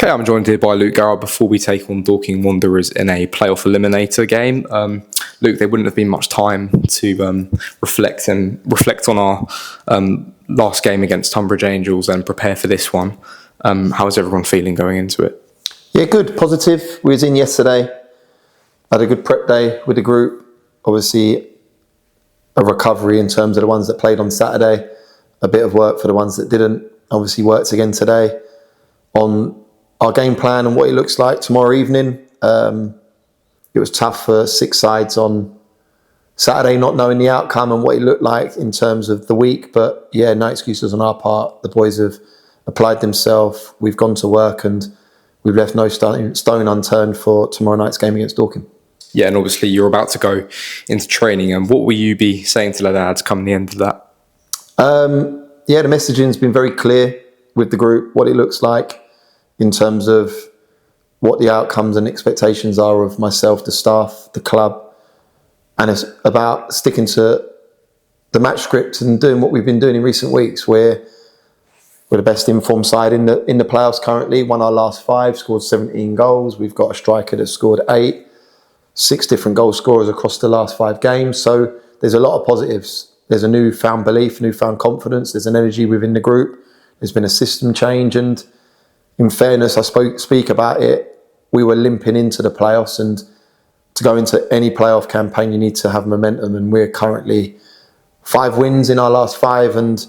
Okay, I'm joined here by Luke Garrard before we take on Dorking Wanderers in a playoff eliminator game. Luke, there wouldn't have been much time to reflect on our last game against Tunbridge Angels and prepare for this one. How is everyone feeling going into it? Yeah, good, positive. We was in yesterday, had a good prep day with the group. Obviously, a recovery in terms of the ones that played on Saturday, a bit of work for the ones that didn't. Obviously worked again today on our game plan and what it looks like tomorrow evening. It was tough for 6 sides on Saturday, not knowing the outcome and what it looked like in terms of the week. But yeah, no excuses on our part. The boys have applied themselves. We've gone to work and we've left no stone unturned for tomorrow night's game against Dorking. Yeah, and obviously you're about to go into training. And what will you be saying to the lads come the end of that? Yeah, the messaging's been very clear with the group, what it looks like in terms of what the outcomes and expectations are of myself, the staff, the club. And it's about sticking to the match script and doing what we've been doing in recent weeks. We're the best informed side in the playoffs currently, won our last 5, scored 17 goals. We've got a striker that scored 8, 6 different goal scorers across the last 5 games. So there's a lot of positives. There's a newfound belief, newfound confidence. There's an energy within the group. There's been a system change. And in fairness, I speak about it. We were limping into the playoffs, and to go into any playoff campaign, you need to have momentum. And we're currently 5 wins in our last 5, and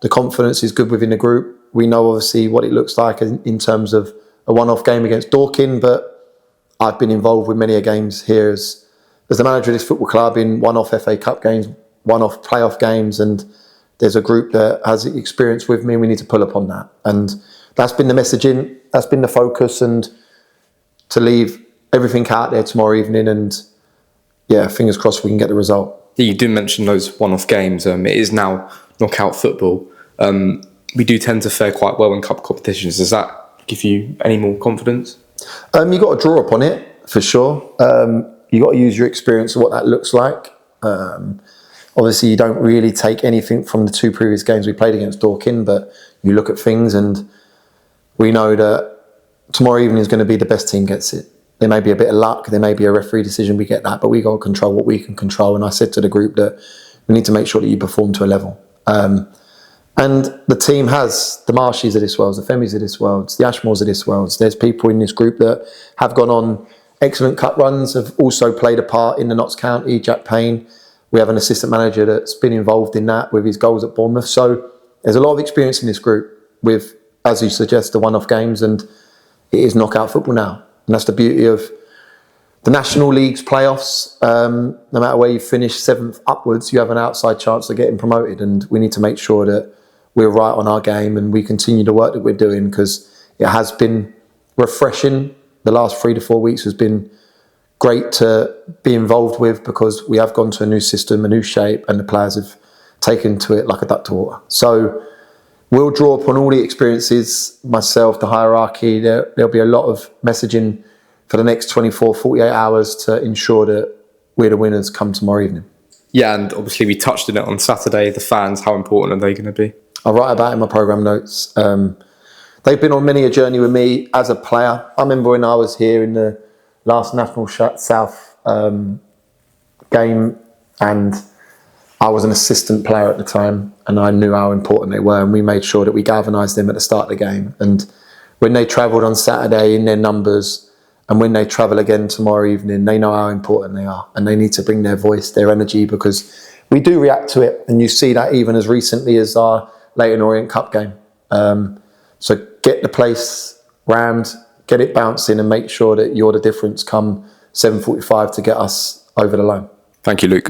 the confidence is good within the group. We know obviously what it looks like in terms of a one-off game against Dorking, but I've been involved with many games here as the manager of this football club in one-off FA Cup games, one-off playoff games, and there's a group that has experience with me and we need to pull upon that. And that's been the messaging, that's been the focus, and to leave everything out there tomorrow evening, and yeah, fingers crossed we can get the result. Yeah, you did mention those one-off games. It is now knockout football. We do tend to fare quite well in cup competitions. Does that give you any more confidence? You got to draw upon it for sure. You got to use your experience of what that looks like. Obviously, you don't really take anything from the 2 previous games we played against Dorking, but you look at things and we know that tomorrow evening is going to be the best team gets it. There may be a bit of luck, there may be a referee decision, we get that, but we got to control what we can control. And I said to the group that we need to make sure that you perform to a level. And the team has the Marshies of this world, the Femis of this world, the Ashmores of this world. There's people in this group that have gone on excellent cup runs, have also played a part in the Notts County, Jack Payne. We have an assistant manager that's been involved in that with his goals at Bournemouth. So there's a lot of experience in this group with, as you suggest, the one-off games, and it is knockout football now. And that's the beauty of the National League's playoffs. No matter where you finish, 7th upwards, you have an outside chance of getting promoted, and we need to make sure that we're right on our game and we continue the work that we're doing, because it has been refreshing. The last 3 to 4 weeks has been great to be involved with, because we have gone to a new system, a new shape, and the players have taken to it like a duck to water. So we'll draw upon all the experiences, myself, the hierarchy. There'll be a lot of messaging for the next 24, 48 hours to ensure that we're the winners come tomorrow evening. Yeah, and obviously we touched on it on Saturday. The fans, how important are they going to be? I write about it in my programme notes. They've been on many a journey with me as a player. I remember when I was here in the last National South game, and I was an assistant player at the time, and I knew how important they were, and we made sure that we galvanised them at the start of the game. And when they travelled on Saturday in their numbers, and when they travel again tomorrow evening, they know how important they are, and they need to bring their voice, their energy, because we do react to it, and you see that even as recently as our Leyton Orient Cup game. So get the place rammed, get it bouncing, and make sure that you're the difference come 7:45 to get us over the line. Thank you, Luke.